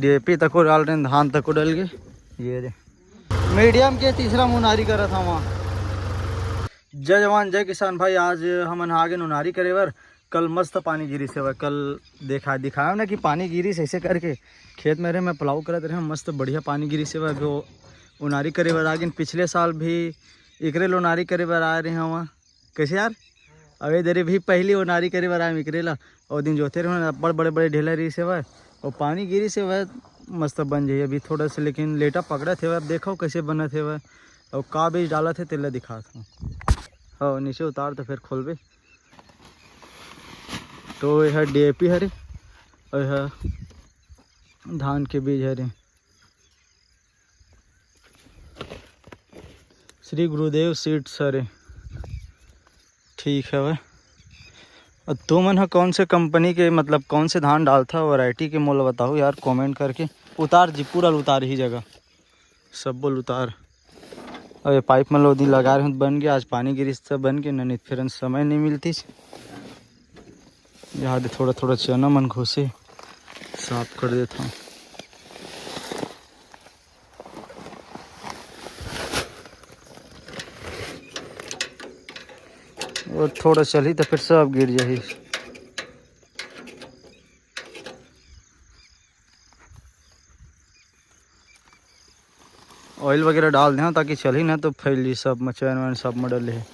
DAP तक को डाल रहे हैं, धान तक को डल के। ये रे मीडियम के तीसरा मुनारी करा था वहाँ। जय जवान जय किसान भाई। आज हम आगे नुनारी करे बर। कल मस्त पानी गिरी से भाई, कल दिखाया ना कि पानी गिरी से ऐसे करके खेत में रहे मैं पुलाव करते रहे मस्त बढ़िया पानी गिरी से भाई। वो उनारी करे बर आगे पिछले साल भी इकरे उनारी करे बर आ रहे हैं वहाँ। कैसे यार अबे देरी भी पहली उनारी करे बर आए इकरेला और दिन जोते रहे बड़े बड़े बड़े ढेला रही से भाई और पानी गिरी से वह मस्त बन जाइए अभी थोड़ा सा, लेकिन लेटा पकड़ा थे वह। देखो कैसे बना थे वह और का बीज डाला थे तेला दिखा था। हाँ नीचे उतार तो फिर खोलबे। तो यह डीएपी हरे और यह धान के बीज हरे। श्री गुरुदेव सीड्स हरे। ठीक है वह। और तुम है कौन से कंपनी के मतलब कौन से धान डालता वैरायटी के मोल बताओ यार कमेंट करके। उतार जी पूरा उतार ही जगह सब बोल उतार। और ये पाइप में लोदी लगा रहे बन गया। आज पानी गिरी सब बन के नहीं फिर समय नहीं मिलती। यहाँ थोड़ा थोड़ा चना मन घुसे साफ कर देता हूँ। और थोड़ा चली तो फिर सब गिर जाही। ऑयल वगैरह डाल दें ताकि चली ना तो फैली सब मचैन वैन सब मडल है।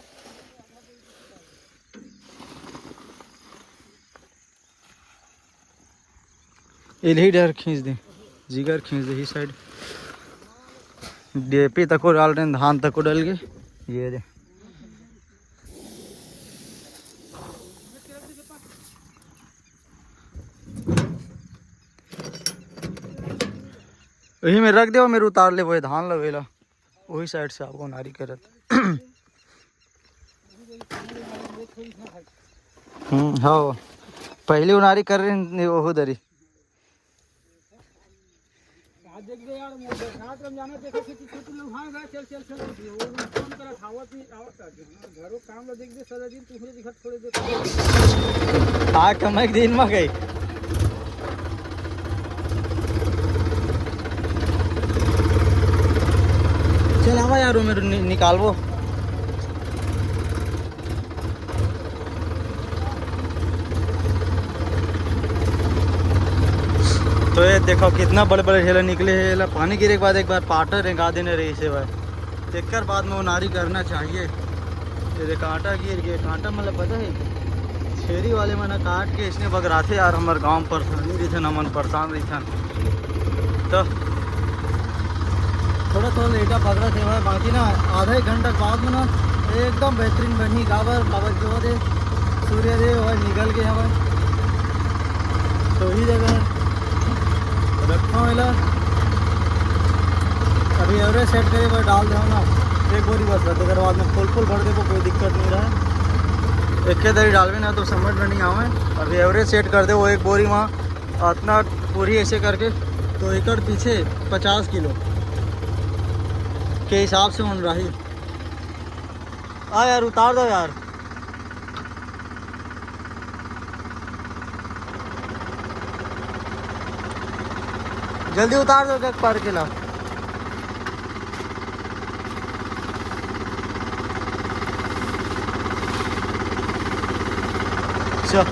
यही डर खींच दें जिगर खींच दे ही साइड। डीएपी तक को डाल रहे हैं, धान तक को डल के। ये रे वही में रख दे मेरे उतार ले वही धान लगेला वही साइड से आपको नारी करत। हाँ पहले उनारी कर रहे हैं वो दरी। हाँ कमाई दिन में गई। चल आवा यार मेरे निकालबो। तो ये देखो कितना बड़े बड़े ढेला निकले हैं। पानी गिरे के बाद एक बार पाटर रेंगा देने रही से भाई देखकर बाद में उनारी करना चाहिए। ये कांटा गिर गया। कांटा मतलब पता है छेरी वाले मना काट के इसने बगराते यार हमारे गांव परेशानी रही थे ना मन परेशान रही था। तो थोड़ा थोड़ा लेटा पकड़ा थे भाई। बाकी ना आधा एक घंटा बाद में ना एकदम बेहतरीन बनी गावर बाबा जो दे सूर्यदेव भाई निकल गया भाई। तो ही जगह रखा मिला अभी एवरेज सेट करे पर डाल दो ना एक बोरी बस रहते अगर बाद में फुल भर दे को कोई दिक्कत नहीं रहा है। एक के दरी डालवे ना तो समझ में नहीं आवे। अभी एवरेज सेट कर दे वो एक बोरी वहाँ इतना पूरी ऐसे करके तो एकड़ पीछे 50 किलो के हिसाब से उन रही। आ यार उतार दो यार। जल्दी उतार दो क्या पर किला। चल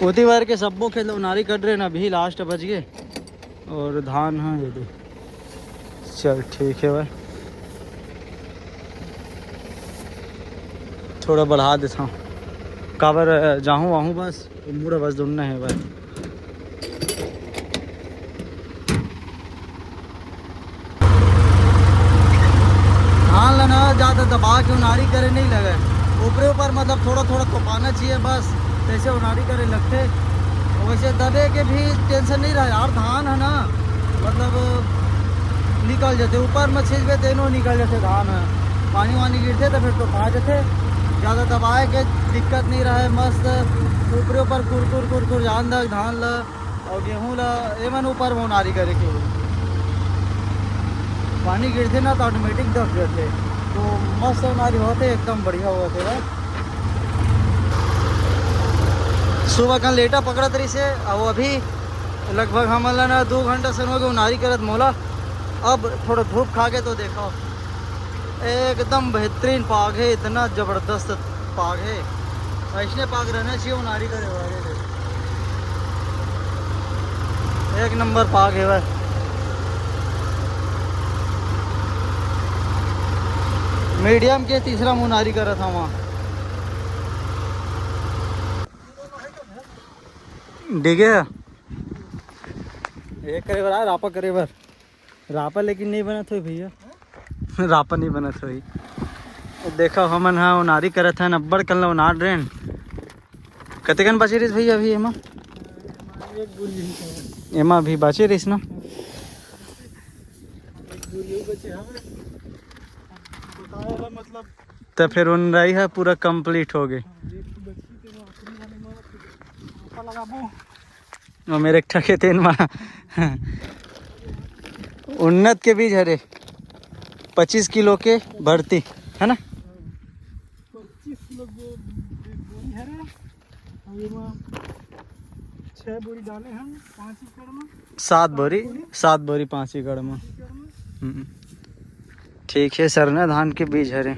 उती बार के सबों के उनारी कर रहे ना, अभी लास्ट बच गए और धान है ये भी। चल ठीक है भाई, थोड़ा बढ़ा देता हूँ काबर जाऊँ वहाँ बस मुड़ा बस ढूंढना है भाई। हाँ लेना ज़्यादा दबा के उनारी करे नहीं लगे, ऊपरे ऊपर मतलब थोड़ा थोड़ा तोपाना चाहिए बस, जैसे उनारी करे लगते। वैसे दबे के भी टेंशन नहीं रहा यार, धान है ना मतलब निकल जाते ऊपर में छिंचबे तेनों निकल जाते धान है, पानी वानी गिरते तो फिर तो पा जाते। ज़्यादा दबाए के दिक्कत नहीं रहा, मस्त ऊपरे ऊपर कुरकुर कुरकुर जान तक धान ला और गेहूँ ला एमन ऊपर में उनारी करे के पानी गिरते ना तो ऑटोमेटिक दब जाते, तो मस्त उनारी होते एकदम बढ़िया होते भाई। सुबह का लेटा पकड़ा तरी से अब अभी लगभग हमारा ना 2 घंटा से हो गए उनारी करत मोला। अब थोड़ा धूप खा के तो देखो एकदम बेहतरीन पाग है, इतना ज़बरदस्त पाग है, ऐसने पाग रहना चाहिए उनारी करे वाले, एक नंबर पाग है भाई। मीडियम के तीसरा मुनारी करा था वहाँ डिगे एक करे बार रापा करे बार रापा, लेकिन नहीं बना था भैया रापा नहीं बना था भाई। देखो हमन हाँ उनारी करे थे नब्बड़ कल उनार ड्रेन कतेकन बचे रही भैया अभी एमा भी बचे रहीस ना, मतलब तो फिर उन रही है पूरा कंप्लीट हो गई। और मेरे ठके तेन मा उन्नत के बीज हरे 25 किलो के भरती है ना, 25 किलो बोरी हरे, 6 बोरी डाले हम 5 एकड़ में, 7 बोरी 5 एकड़ में। ठीक है सरना धान के बीज हरे।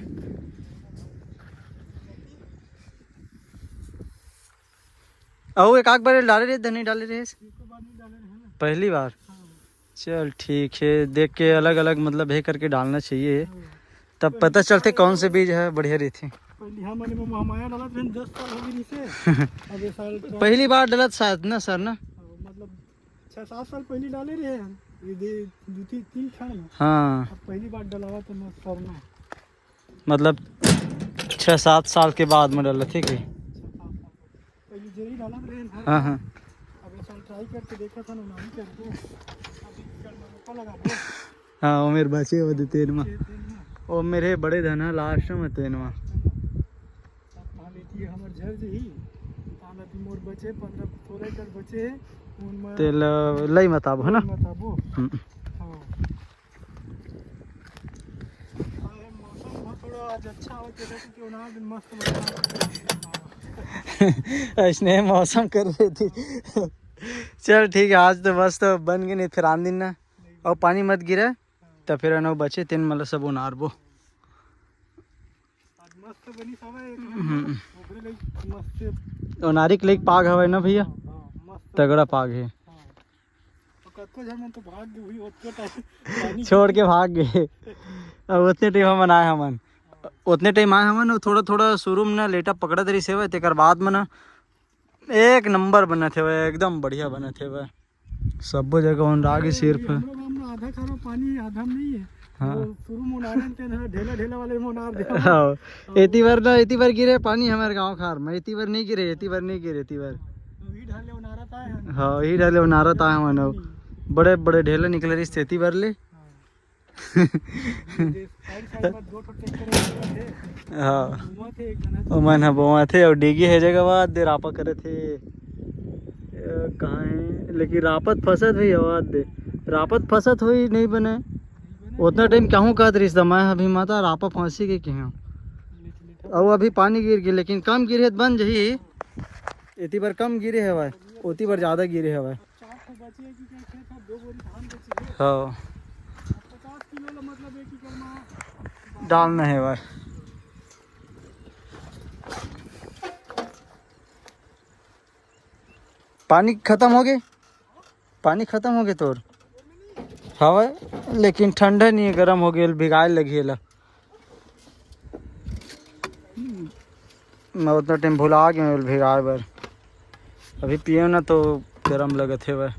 और एक आग बार डाले रहे धनी डाले रहे पहली बार। चल ठीक है, देख के अलग अलग मतलब है करके डालना चाहिए, तब पता चलते कौन से बीज है बढ़िया रहती। पहली बार डलत शायद ना सर ना, मतलब 6-7 साल पहले डाले रहे हैं, ये 2-3 क्षण। हाँ पहली बार डलावा तो मैं सर ना, मतलब 6-7 साल के बाद में डला ठीक है। पहले जेरी डाला रहे। हाँ हाँ अब साल ट्राई करके देखा था ना, नहीं करके अभी कर लगा दो। हाँ वो मेरे बचे वो तेन में वो मेरे बड़े धना लास्ट में तेन में लेती है हमर झर जी ताला भी मोर बचे 15-16 एकड़ बचे उनमें तेल लई बताबो है ना। बताबो हां मौसम बहुत थोड़ा आज अच्छा हो के क्यों ना दिन मस्त ऐसने मौसम कर रही थी। चल ठीक है, आज तो बस तो बन गई, नहीं फिर आन दिन ना और पानी मत गिरा तो फिर अनो बचे तीन मतलब सब उनारबो। आज मस्त बनी सवे ओकरे ले मस्त उनारी के लिए पाग हवे ना भैया, मस्त तगड़ा पाग है। तो कत्तो झर में तो भाग गई हुई ओतके टाइम छोड़ के भाग गए। अब उतने टाइम हम आए हमन, उतने टाइम आए हमन थोड़ा थोड़ा शुरू में ना लेटा पकड़ा तरी से तेकर बाद में ना एक नंबर बने थे वह, एकदम बढ़िया बने थे वह, सब जगह उनरागे सिर्फ आधा खाना पानी आधा नहीं है। हाँ शुरू मोनारन के ना ढेला ढेला वाले मोनार दे। हाँ एती बार गिरे पानी हमारे गांव खार में, एती बार नहीं गिरे, एती बार नहीं गिरे, एती बार वही ढाले उनारा था है। हाँ यही डाले उनारा था हमन, बड़े बड़े ढेले निकले रही एती बार ले। हाँ मन है बोआ थे और डिगी है जगह बाद दे रापा करे थे कहाँ है, लेकिन रापत फसत हुई आवाज दे रापत फसत हुई नहीं बने उतना टाइम कहूँ कहत रिश्ता मैं अभी माता रापा फांसी के क्यों और अभी पानी गिर गई, लेकिन कम गिरे बन जही इतनी बार कम गिरे है भाई, उतनी बार ज़्यादा गिरे है भाई। हाँ डालना है भाई। पानी खत्म हो गए, पानी खत्म हो गए तोर हवा, लेकिन ठंडा नहीं है, गर्म हो गया, भिगाए लगी है। मैं उतना टाइम भुला गया भिगाए बार, अभी पियो ना तो गर्म लगत है वह।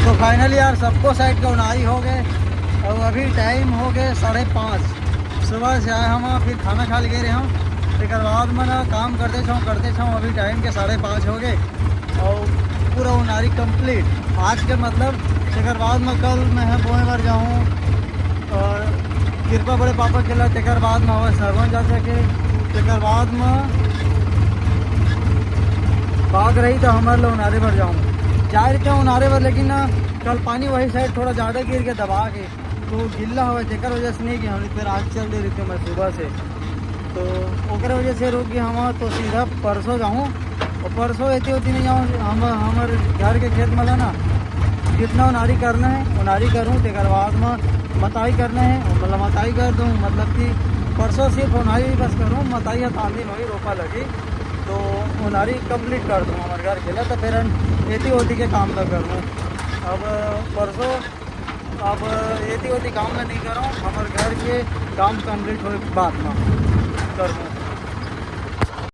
तो फाइनली यार सबको साइड का उनारी हो गए, और अभी टाइम हो गए 5:30। सुबह से आए हम, फिर खाना खा ले गए हम, एक बाद में ना काम करते छाऊँ, अभी टाइम के 5:30 हो गए और पूरा उनारी कंप्लीट आज के। मतलब एक बाद में कल मैं है बोए बार जाऊँ और कृपा बड़े पापा के लिए, एक बाद में हवा सरवन जा सके, एक बाद में भाग रही तो हमारे लिए उनारे भर जाऊँ जा रहे उनारे पर। लेकिन ना कल पानी वही साइड थोड़ा ज़्यादा गिर के दबा के तो गिल्ला हुआ, जेकर वजह से नहीं कि हम फिर आज चल दे रही थी मैं सुबह से, तो ओकर वजह से रुक गए हम। तो सीधा परसों जाऊँ, और परसों ऐसी होती नहीं जाऊँ, हम हमारे घर के खेत में ना जितना उनारी करना है उनारी करूँ, तो बाद में मताई करना है, मतलब मताई कर दूँ। मतलब कि परसों सिर्फ उनारी बस करूँ, मताई या तांदी वही रोपा लगी तो उनारी कंप्लीट कर दूँ हमारे घर के लिए, तो फिर एती होती के काम न करूँ। अब परसों अब एती होती काम में नहीं करूँ, हमारे घर के काम कंप्लीट हो बाद में करूँ।